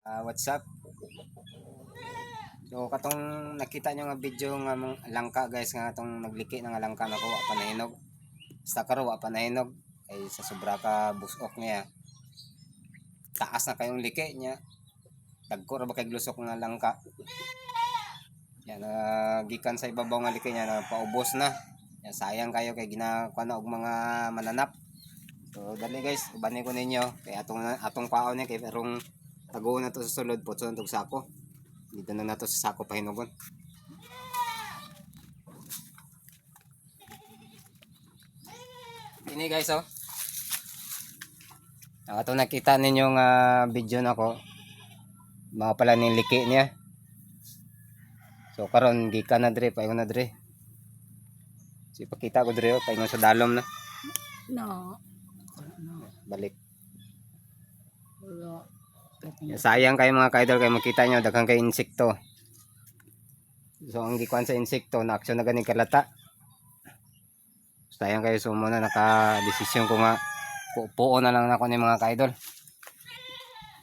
What's up? So katong nakita nyo nga video nga langka guys, nga atong nagliki ng langka na wa pa nahinog. Basta karo wa pa nahinog ay sa sobra ka busok niya. Taas na kayong liki niya. Dagko ra ba kay glusok nga langka. Yan gikan sa ibabaw nga liki niya na paubos na. Yan, sayang kayo kay ginakuha na og mga mananap. So dali guys, ubanin ko ninyo kay atong paon niya kay perong tago na to sa sulod po sa sako. Dito na nato sa sako pahinugon. Ini guys oh. Ato nakita ninyo nga video nako. Mga pala ning liki niya. So karon gikan na dire, paingon na dire. Si pakita ko dire paingon sa dalom na. No. Balik. Wala. Sayang kayo mga kaidol kay makita nyo daghang kay insekto. So ang gikuan sa insekto na aksyon na gani kalata. Sayang kayo, so muna naka-desisyon ko nga pupuon na lang ako ni mga kaidol.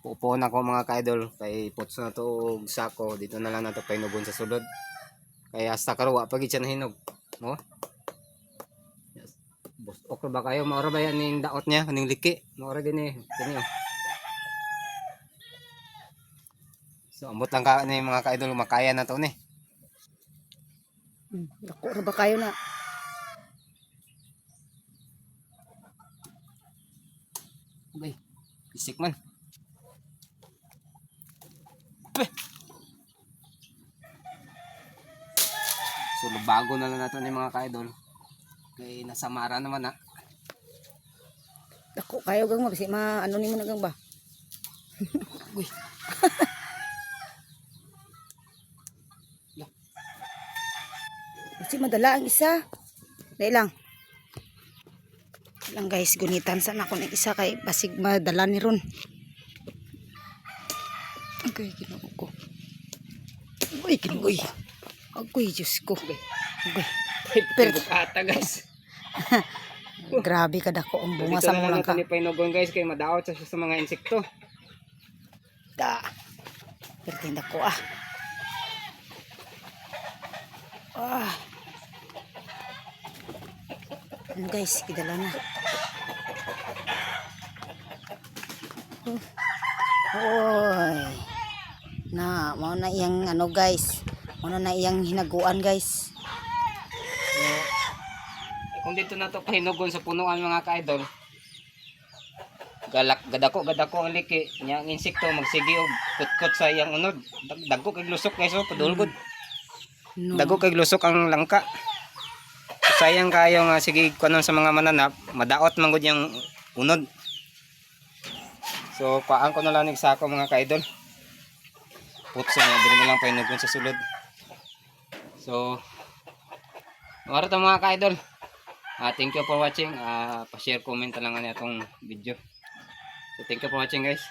Pupuon ako mga kaidol kay puts na to og sako, dito na lang nato painugon sa sulod. Kaya hasta karuwa pag siya nahinog. No? Yes. Okay ba kayo? Maura ba yan ning daot niya, ning liki? Maura din eh. Kini oh. So, ambot lang ka ni mga kaidol, makaya na to ni. Dako ra ba kayo na? Okay, isik man. So, bago na lang nato ni mga kaidol. Kay nasamara naman na. Dako kayo gang mabisi ano nimo na gang ba? Uy. Kasi madala ang isa. Dai lang. Lang guys, gunitan sa ako ng isa kay basig madala ni ron. Okay, Ginoo ko. Uy, Ginoo. Agoy, Diyos ko. Okay. Bukata guys. Grabe ka dako ang bunga Dito sa na mulang lang ka. natin painugon guys kay madaot siya sa mga insekto. Da. Pertinda ko ah. Ah. Ano guys, kidala na. Oy. Na, mau na iyang ano guys. Mau na iyang hinaguan guys. So, kung dito na to pahinugon sa punuan mga kaidol, gadako ang liki nya ang insekto magsigi og kutkot sa iyang unod. Dagko kay lusok guys oh, padulgod. No. Dagko kay lusok ang langka. Sayang kayo nga sige kunon sa mga mananap, madaot man gud yang unod. So paan ko na lang nig sako mga kaidol. Putso na diri na lang pahinugon sa sulod. So mara ta mga kaidol. Thank you for watching. Pa-share, comment na lang nga itong video. So thank you for watching guys.